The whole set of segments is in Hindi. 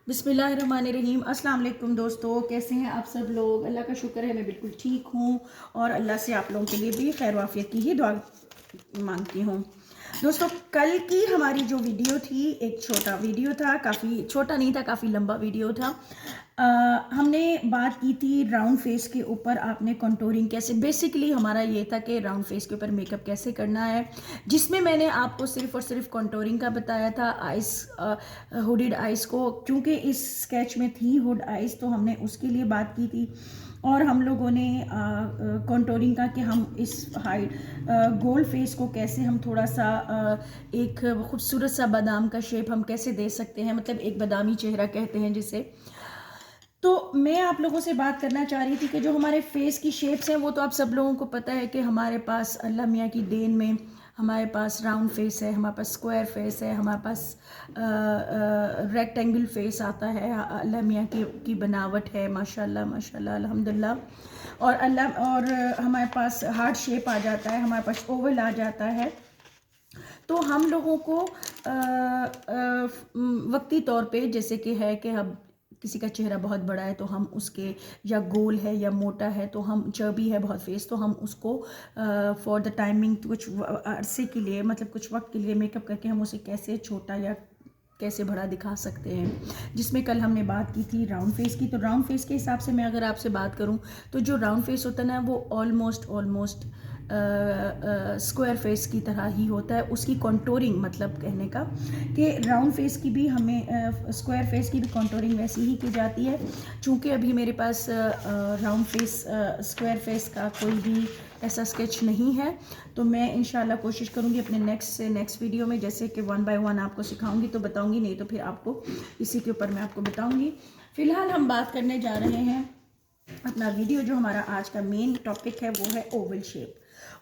बिस्मिल्लाहिर्रहमानिर्रहीम। अस्सलाम वालेकुम दोस्तों, कैसे हैं आप सब लोग। अल्लाह का शुक्र है मैं बिल्कुल ठीक हूँ और अल्लाह से आप लोगों के लिए भी खैर वाफियत की ही दुआ मांगती हूँ। दोस्तों, कल की हमारी जो वीडियो थी, एक छोटा वीडियो था, काफ़ी छोटा नहीं था, काफ़ी लंबा वीडियो था। हमने बात की थी राउंड फेस के ऊपर आपने कंटूरिंग कैसे, बेसिकली हमारा ये था कि राउंड फेस के ऊपर मेकअप कैसे करना है, जिसमें मैंने आपको सिर्फ और सिर्फ कंटूरिंग का बताया था। आइस, हुडेड आइस को, क्योंकि इस स्केच में थी हुड आइस, तो हमने उसके लिए बात की थी। और हम लोगों ने कंटूरिंग का कि हम इस हाइट गोल फेस को कैसे हम थोड़ा सा एक खूबसूरत सा बादाम का शेप हम कैसे दे सकते हैं, मतलब एक बादामी चेहरा कहते हैं जिसे। तो मैं आप लोगों से बात करना चाह रही थी कि जो हमारे फेस की शेप्स हैं वो तो आप सब लोगों को पता है कि हमारे पास अल्लाह मियाँ की देन में हमारे पास राउंड फेस है, हमारे पास स्क्वायर फेस है, हमारे पास रेक्टेंगल फेस आता है। अल्लाह मियाँ की बनावट है, माशाल्लाह माशाल्लाह अल्हम्दुलिल्लाह। और हमारे पास हार्ट शेप आ जाता है, हमारे पास ओवल आ जाता है। तो हम लोगों को वक्ती तौर पे जैसे कि है कि हम किसी का चेहरा बहुत बड़ा है तो हम उसके, या गोल है या मोटा है तो हम, चर्बी है बहुत फेस तो हम उसको फॉर द टाइमिंग कुछ अरसे के लिए, मतलब कुछ वक्त के लिए मेकअप करके हम उसे कैसे छोटा या कैसे बड़ा दिखा सकते हैं, जिसमें कल हमने बात की थी राउंड फेस की। तो राउंड फेस के हिसाब से मैं अगर आपसे बात करूं तो जो राउंड फेस होता है ना वो ऑलमोस्ट स्क्वायर फेस की तरह ही होता है। उसकी कॉन्टोरिंग, मतलब कहने का कि राउंड फेस की भी हमें, स्क्वायर फेस की भी कॉन्टोरिंग वैसी ही की जाती है। चूँकि अभी मेरे पास राउंड फेस स्क्वायर फेस का कोई भी ऐसा स्केच नहीं है, तो मैं इंशाल्लाह कोशिश करूँगी अपने नेक्स्ट वीडियो में, जैसे कि वन बाय वन आपको सिखाऊंगी तो बताऊंगी, नहीं तो फिर आपको इसी के ऊपर मैं आपको बताऊंगी। फ़िलहाल हम बात करने जा रहे हैं, अपना वीडियो जो हमारा आज का मेन टॉपिक है वो है ओवल शेप।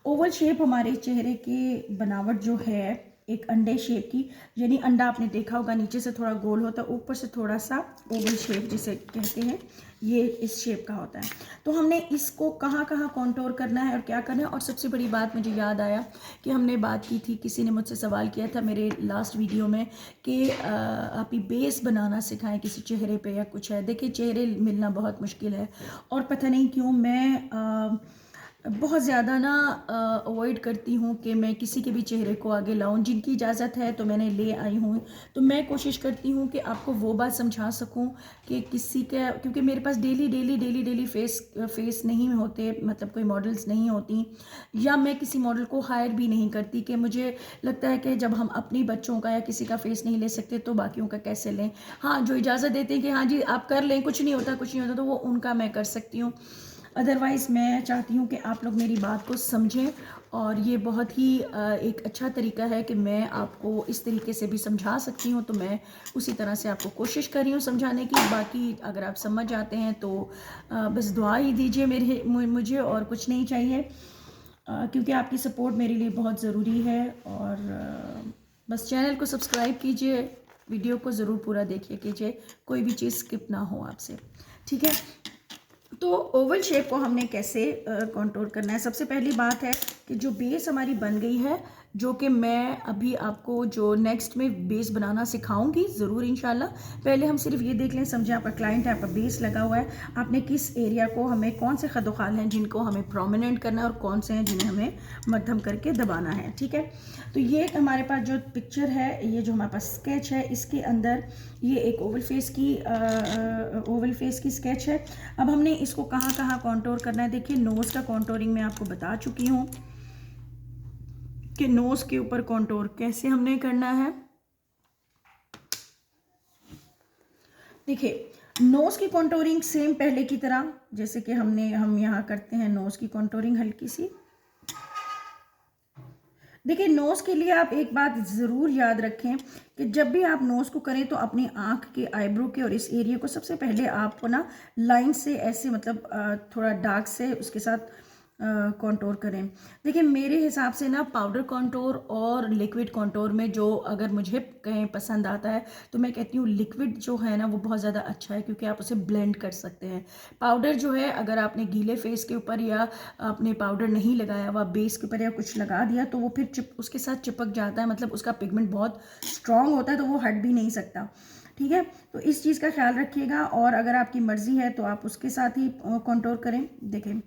ओवल शेप हमारे चेहरे की बनावट जो है एक अंडे शेप की, यानी अंडा आपने देखा होगा नीचे से थोड़ा गोल होता है, ऊपर से थोड़ा सा ओवल शेप जिसे कहते हैं, ये इस शेप का होता है। तो हमने इसको कहाँ कहाँ कॉन्टोर करना है और क्या करना है। और सबसे बड़ी बात मुझे याद आया कि हमने बात की थी, किसी ने मुझसे सवाल किया था मेरे लास्ट वीडियो में कि आप ही बेस बनाना सिखाएं किसी चेहरे पे या कुछ है। देखिए, चेहरे मिलना बहुत मुश्किल है और पता नहीं क्यों मैं बहुत ज़्यादा ना अवॉइड करती हूँ कि मैं किसी के भी चेहरे को आगे लाऊं। जिनकी इजाज़त है तो मैंने ले आई हूँ। तो मैं कोशिश करती हूँ कि आपको वो बात समझा सकूँ कि किसी का, क्योंकि मेरे पास डेली फेस नहीं होते, मतलब कोई मॉडल्स नहीं होती, या मैं किसी मॉडल को हायर भी नहीं करती कि मुझे लगता है कि जब हम अपनी बच्चों का या किसी का फेस नहीं ले सकते तो बाकियों का कैसे लें। हाँ, जो इजाज़त देते हैं कि हाँ जी आप कर लें, कुछ नहीं होता, तो वो उनका मैं कर सकती हूँ। अदरवाइज़ मैं चाहती हूँ कि आप लोग मेरी बात को समझें, और ये बहुत ही एक अच्छा तरीका है कि मैं आपको इस तरीके से भी समझा सकती हूँ, तो मैं उसी तरह से आपको कोशिश कर रही हूँ समझाने की। बाकी अगर आप समझ जाते हैं तो बस दुआ ही दीजिए मुझे, और कुछ नहीं चाहिए, क्योंकि आपकी सपोर्ट मेरे लिए बहुत ज़रूरी है। और बस चैनल को सब्सक्राइब कीजिए, वीडियो को ज़रूर पूरा देखिए कीजिए, कोई भी चीज़ स्किप ना हो आपसे, ठीक है। तो ओवल शेप को हमने कैसे कंटूर करना है। सबसे पहली बात है कि जो बेस हमारी बन गई है, जो कि मैं अभी आपको जो नेक्स्ट में बेस बनाना सिखाऊंगी ज़रूर इंशाल्लाह। पहले हम सिर्फ ये देख लें, समझें आपका क्लाइंट है, आपका बेस लगा हुआ है, आपने किस एरिया को, हमें कौन से खदोखाल हैं जिनको हमें प्रोमिनेंट करना है और कौन से हैं जिन्हें हमें मध्यम करके दबाना है, ठीक है। तो ये हमारे पास जो पिक्चर है, ये जो हमारे पास स्केच है, इसके अंदर ये एक ओवल फेस की स्केच है। अब हमने इसको कहाँ कहाँ कॉन्टोर करना है। देखिए, नोज़ का कॉन्टोरिंग मैं आपको बता चुकी हूँ कि नोज़ के ऊपर कॉन्टोर कैसे हमने करना है। देखिए, नोज़ की कॉन्टोरिंग सेम पहले की तरह, जैसे कि हम यहाँ करते हैं नोज़ की कॉन्टोरिंग हल्की सी। देखिए, नोज़ के लिए आप एक बात ज़रूर याद रखें कि जब भी आप नोज़ को करें तो अपनी आँख के, आईब्रो के और इस एरिया को सबसे पहले आपको ना लाइन से ऐसे, मतलब थोड़ा डार्क से उसके साथ कॉन्टोर करें। देखिए, मेरे हिसाब से ना पाउडर कॉन्टोर और लिक्विड कॉन्टोर में जो अगर मुझे कहीं पसंद आता है तो मैं कहती हूँ लिक्विड जो है ना वो बहुत ज़्यादा अच्छा है, क्योंकि आप उसे ब्लेंड कर सकते हैं। पाउडर जो है, अगर आपने गीले फेस के ऊपर या आपने पाउडर नहीं लगाया हुआ बेस के ऊपर या कुछ लगा दिया तो वो फिर उसके साथ चिपक जाता है, मतलब उसका पिगमेंट बहुत स्ट्रॉन्ग होता है तो वो हट भी नहीं सकता, ठीक है, तो इस चीज़ का ख्याल रखिएगा। और अगर आपकी मर्ज़ी है तो आप उसके साथ ही कंटूर करें। देखें,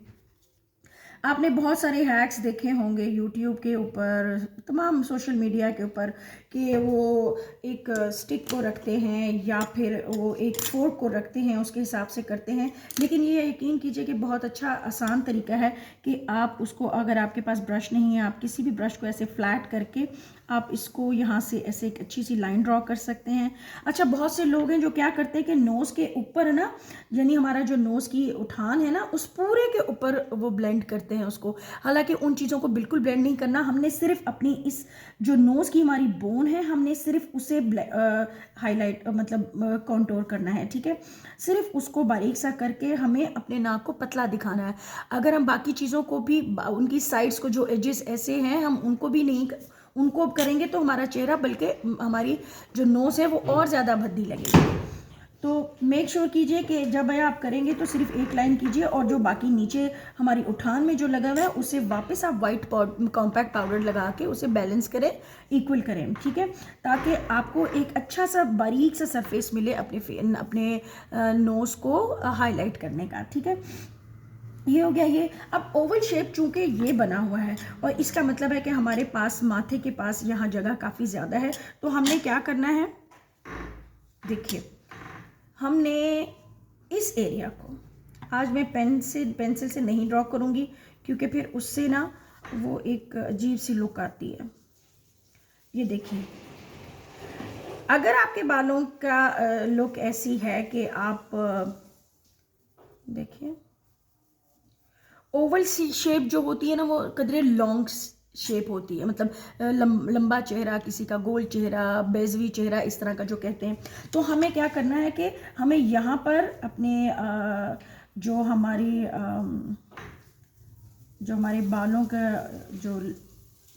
आपने बहुत सारे हैक्स देखे होंगे यूट्यूब के ऊपर, तमाम सोशल मीडिया के ऊपर, कि वो एक स्टिक को रखते हैं या फिर वो एक फोर्क को रखते हैं, उसके हिसाब से करते हैं। लेकिन ये यकीन कीजिए कि बहुत अच्छा आसान तरीका है कि आप उसको, अगर आपके पास ब्रश नहीं है, आप किसी भी ब्रश को ऐसे फ्लैट करके आप इसको यहाँ से ऐसे एक अच्छी सी लाइन ड्रॉ कर सकते हैं। अच्छा, बहुत से लोग हैं जो क्या करते हैं कि नोज़ के ऊपर ना, यानी हमारा जो नोज़ की उठान है ना, उस पूरे के ऊपर वो ब्लेंड करते हैं उसको। हालांकि उन चीज़ों को बिल्कुल ब्लेंड नहीं करना, हमने सिर्फ अपनी इस जो नोज़ की हमारी बोन है, हमने सिर्फ उसे हाईलाइट मतलब कॉन्टोर करना है। ठीक है, सिर्फ उसको बारीक सा करके हमें अपने नाक को पतला दिखाना है। अगर हम बाकी चीज़ों को भी, उनकी साइड्स को जो एजेस ऐसे हैं, हम उनको भी नहीं, उनको करेंगे तो हमारा चेहरा, बल्कि हमारी जो नोज़ है वो और ज़्यादा भद्दी लगेगी। तो मेक श्योर कीजिए कि जब आप करेंगे तो सिर्फ एक लाइन कीजिए, और जो बाकी नीचे हमारी उठान में जो लगा हुआ है उसे वापस आप वाइट कॉम्पैक्ट पाउडर लगा के उसे बैलेंस करें, इक्वल करें। ठीक है, ताकि आपको एक अच्छा सा बारीक सा सरफेस मिले अपने नोज़ को हाईलाइट करने का। ठीक है, ये हो गया ये। अब ओवल शेप चूंकि ये बना हुआ है, और इसका मतलब है कि हमारे पास माथे के पास यहाँ जगह काफ़ी ज़्यादा है, तो हमने क्या करना है, देखिए, हमने इस एरिया को, आज मैं पेंसिल से नहीं ड्रॉ करूँगी, क्योंकि फिर उससे ना वो एक अजीब सी लुक आती है। ये देखिए, अगर आपके बालों का लुक ऐसी है कि आप देखिए, ओवल सी शेप जो होती है ना, वो कदरे लॉन्ग शेप होती है, मतलब लंबा चेहरा, किसी का गोल चेहरा, बेजवी चेहरा, इस तरह का जो कहते हैं। तो हमें क्या करना है कि हमें यहाँ पर अपने जो हमारे बालों का जो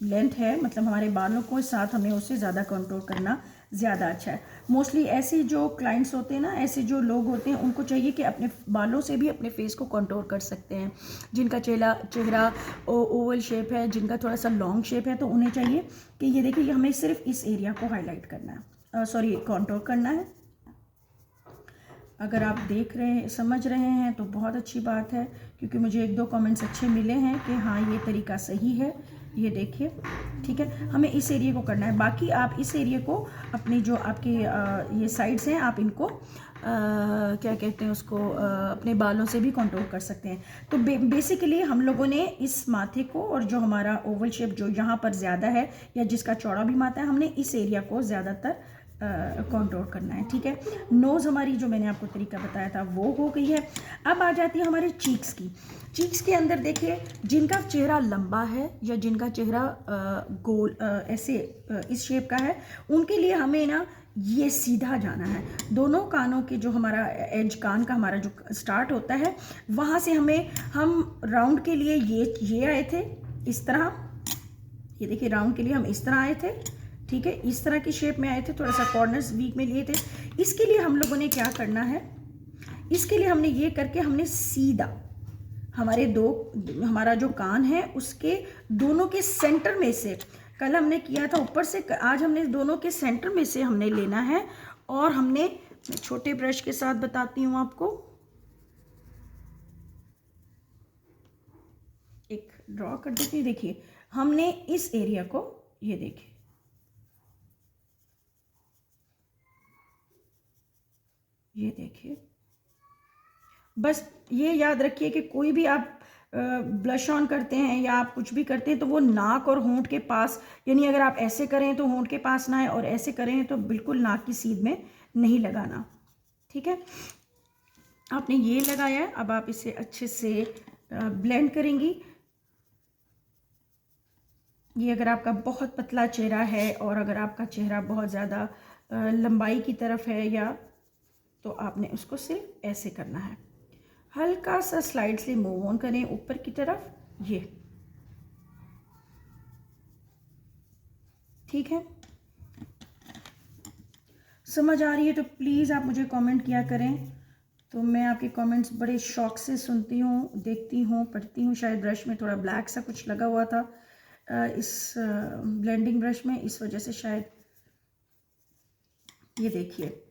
लेंथ है, मतलब हमारे बालों को साथ हमें उससे ज़्यादा कंट्रोल करना ज़्यादा अच्छा है। मोस्टली ऐसे जो क्लाइंट्स होते हैं ना, ऐसे जो लोग होते हैं, उनको चाहिए कि अपने बालों से भी अपने फेस को कंट्रोल कर सकते हैं। जिनका चेहरा ओवल शेप है, जिनका थोड़ा सा लॉन्ग शेप है, तो उन्हें चाहिए कि ये देखिए, हमें सिर्फ इस एरिया को हाईलाइट करना है, सॉरी कंट्रोल करना है। अगर आप देख रहे हैं, समझ रहे हैं, तो बहुत अच्छी बात है, क्योंकि मुझे 1-2 कमेंट्स अच्छे मिले हैं कि हाँ ये तरीका सही है। ये देखिए, ठीक है, हमें इस एरिया को करना है। बाकी आप इस एरिया को अपनी जो आपकी ये साइड्स हैं, आप इनको क्या कहते हैं उसको, अपने बालों से भी कंट्रोल कर सकते हैं। तो बेसिकली हम लोगों ने इस माथे को, और जो हमारा ओवल शेप जो यहाँ पर ज़्यादा है, या जिसका चौड़ा भी माथा है, हमने इस एरिया को ज़्यादातर कंट्रोल करना है। ठीक है, नोज़ हमारी जो मैंने आपको तरीका बताया था वो हो गई है। अब आ जाती है हमारे चीक्स की। चीक्स के अंदर देखिए, जिनका चेहरा लंबा है या जिनका चेहरा गोल ऐसे इस शेप का है, उनके लिए हमें ना ये सीधा जाना है। दोनों कानों के जो हमारा एज, कान का हमारा जो स्टार्ट होता है, वहाँ से हम राउंड के लिए ये आए थे इस तरह। ये देखिए, राउंड के लिए हम इस तरह आए थे। ठीक है, इस तरह की शेप में आए थे, थोड़ा सा कॉर्नर्स वीक में लिए थे। इसके लिए हम लोगों ने क्या करना है, इसके लिए हमने ये करके हमने सीधा हमारा जो कान है उसके दोनों के सेंटर में से, कल हमने किया था ऊपर से, आज हमने दोनों के सेंटर में से हमने लेना है, और मैं छोटे ब्रश के साथ बताती हूँ आपको, एक ड्रॉ कर देती हूँ। देखिए, हमने इस एरिया को, ये देखिए, ये देखिए, बस ये याद रखिए कि कोई भी आप ब्लश ऑन करते हैं या आप कुछ भी करते हैं, तो वो नाक और होंठ के पास, यानी अगर आप ऐसे करें तो होंठ के पास ना आए, और ऐसे करें तो बिल्कुल नाक की सीध में नहीं लगाना। ठीक है, आपने ये लगाया है, अब आप इसे अच्छे से ब्लेंड करेंगी। ये अगर आपका बहुत पतला चेहरा है, और अगर आपका चेहरा बहुत ज़्यादा लंबाई की तरफ है, या तो आपने उसको सिर्फ ऐसे करना है, हल्का सा स्लाइडली मूव ऑन करें ऊपर की तरफ। ये ठीक है, समझ आ रही है तो प्लीज़ आप मुझे कमेंट किया करें। तो मैं आपके कमेंट्स बड़े शौक से सुनती हूँ, देखती हूँ, पढ़ती हूँ। शायद ब्रश में थोड़ा ब्लैक सा कुछ लगा हुआ था इस ब्लेंडिंग ब्रश में, इस वजह से शायद। ये देखिए,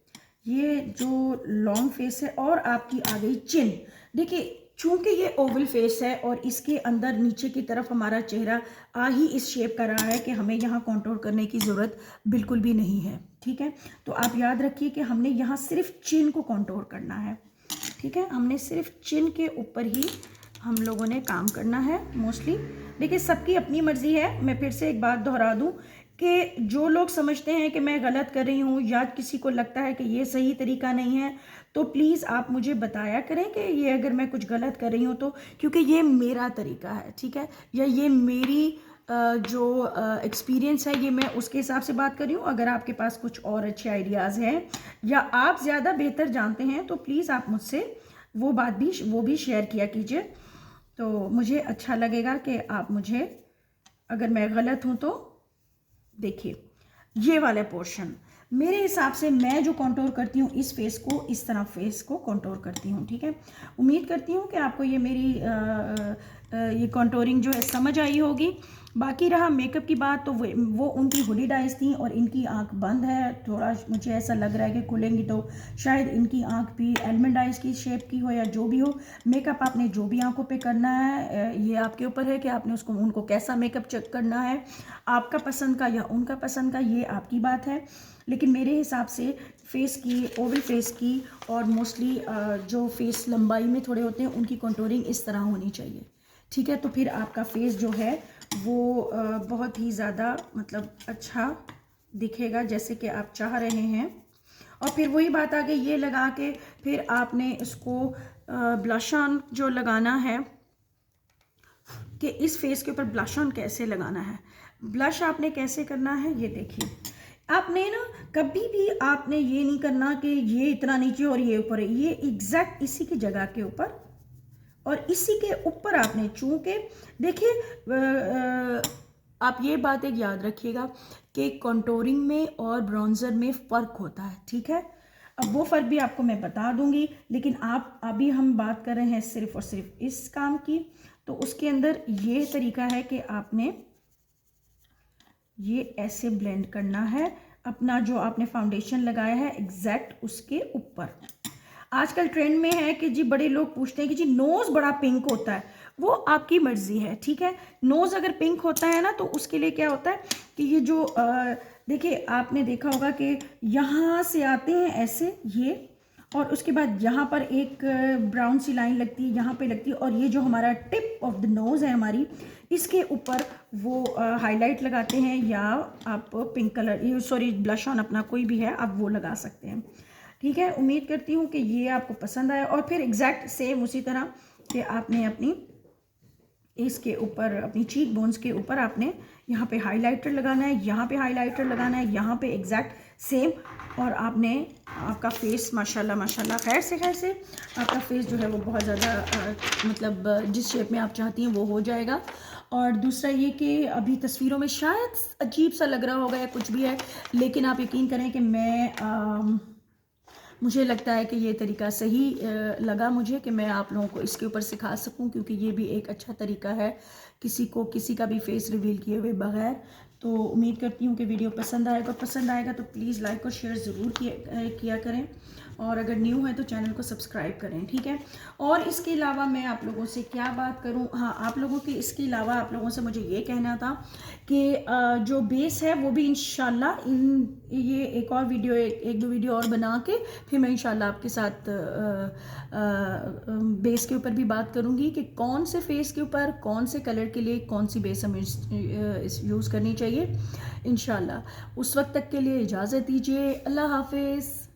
ये जो लॉन्ग फेस है और आपकी आ गई चिन। देखिए चूंकि ये ओवल फेस है और इसके अंदर नीचे की तरफ हमारा चेहरा आ ही इस शेप का रहा है कि हमें यहाँ कंटूर करने की ज़रूरत बिल्कुल भी नहीं है, ठीक है। तो आप याद रखिए कि हमने यहाँ सिर्फ चिन को कंटूर करना है, ठीक है। हमने सिर्फ चिन के ऊपर ही हम लोगों ने काम करना है मोस्टली। देखिए सबकी अपनी मर्ज़ी है। मैं फिर से एक बात दोहरा दूं कि जो लोग समझते हैं कि मैं गलत कर रही हूँ या किसी को लगता है कि ये सही तरीका नहीं है, तो प्लीज़ आप मुझे बताया करें कि ये अगर मैं कुछ गलत कर रही हूँ तो, क्योंकि ये मेरा तरीका है, ठीक है, या ये मेरी जो एक्सपीरियंस है, ये मैं उसके हिसाब से बात कर रही हूँ। अगर आपके पास कुछ और अच्छे आइडियाज़ हैं या आप ज़्यादा बेहतर जानते हैं तो प्लीज़ आप मुझसे वो भी शेयर किया कीजिए। तो मुझे अच्छा लगेगा कि आप मुझे, अगर मैं गलत हूँ तो देखिए ये वाला पोर्शन मेरे हिसाब से मैं जो कंटूर करती हूँ इस फेस को, इस तरह फेस को कंटूर करती हूँ, ठीक है। उम्मीद करती हूँ कि आपको ये मेरी ये कंटूरिंग जो है समझ आई होगी। बाकी रहा मेकअप की बात, तो वो उनकी हुडी आइज थी और इनकी आंख बंद है। थोड़ा मुझे ऐसा लग रहा है कि खुलेंगी तो शायद इनकी आंख भी एलमंड आइज की शेप की हो या जो भी हो। मेकअप आपने जो भी आंखों पे करना है ये आपके ऊपर है कि आपने उनको कैसा मेकअप चेक करना है, आपका पसंद का या उनका पसंद का, ये आपकी बात है। लेकिन मेरे हिसाब से फेस की, ओवल फेस की और मोस्टली जो फेस लंबाई में थोड़े होते हैं उनकी कंटूरिंग इस तरह होनी चाहिए, ठीक है। तो फिर आपका फेस जो है वो बहुत ही ज़्यादा मतलब अच्छा दिखेगा जैसे कि आप चाह रहे हैं। और फिर वही बात आ गई, ये लगा के फिर आपने इसको ब्लश ऑन जो लगाना है कि इस फेस के ऊपर ब्लश ऑन कैसे लगाना है, ब्लश आपने कैसे करना है, ये देखिए। आपने ना कभी भी आपने ये नहीं करना कि ये इतना नीचे और ये ऊपर है, ये एग्जैक्ट इसी की जगह के ऊपर और इसी के ऊपर आपने चूंकि देखिए आप ये बात एक याद रखिएगा कि कंटूरिंग में और ब्रॉन्जर में फ़र्क होता है, ठीक है। अब वो फ़र्क भी आपको मैं बता दूंगी, लेकिन आप अभी हम बात कर रहे हैं सिर्फ और सिर्फ इस काम की। तो उसके अंदर ये तरीका है कि आपने ये ऐसे ब्लेंड करना है अपना जो आपने फाउंडेशन लगाया है एग्जैक्ट उसके ऊपर। आजकल ट्रेंड में है कि जी बड़े लोग पूछते हैं कि जी नोज़ बड़ा पिंक होता है, वो आपकी मर्जी है, ठीक है। नोज़ अगर पिंक होता है ना तो उसके लिए क्या होता है कि ये जो देखिए आपने देखा होगा कि यहाँ से आते हैं ऐसे ये, और उसके बाद यहाँ पर एक ब्राउन सी लाइन लगती है, यहाँ पे लगती है, और ये जो हमारा टिप ऑफ द नोज़ है हमारी, इसके ऊपर वो हाईलाइट लगाते हैं या आप पिंक कलर, ये सॉरी ब्लश ऑन अपना कोई भी है आप वो लगा सकते हैं, ठीक है। उम्मीद करती हूँ कि ये आपको पसंद आया। और फिर एग्जैक्ट सेम उसी तरह कि आपने अपनी इसके ऊपर अपनी चीक बोन्स के ऊपर आपने यहाँ पे हाइलाइटर लगाना है, यहाँ पे हाइलाइटर लगाना है, यहाँ पे एग्जैक्ट सेम। और आपने आपका फेस माशाल्लाह माशाल्लाह खैर से आपका फेस जो है वो बहुत ज़्यादा मतलब जिस शेप में आप चाहती हैं वो हो जाएगा। और दूसरा ये कि अभी तस्वीरों में शायद अजीब सा लग रहा होगा या कुछ भी है, लेकिन आप यकीन करें कि मुझे लगता है कि ये तरीका सही लगा मुझे कि मैं आप लोगों को इसके ऊपर सिखा सकूं, क्योंकि ये भी एक अच्छा तरीका है किसी का भी फेस रिवील किए हुए बगैर। तो उम्मीद करती हूँ कि वीडियो पसंद आएगा तो प्लीज़ लाइक और शेयर ज़रूर किया करें, और अगर न्यू है तो चैनल को सब्सक्राइब करें, ठीक है। और इसके अलावा मैं आप लोगों से क्या बात करूं, हाँ आप लोगों के इसके अलावा आप लोगों से मुझे ये कहना था कि जो बेस है वो भी इंशाल्लाह ये एक और वीडियो एक दो वीडियो और बना के फिर मैं इंशाल्लाह आपके साथ बेस के ऊपर भी बात करूंगी कि कौन से फेस के ऊपर कौन से कलर के लिए कौन सी बेस हमें यूज़ करनी चाहिए इंशाल्लाह। उस वक्त तक के लिए इजाज़त दीजिए, अल्लाह हाफिज़।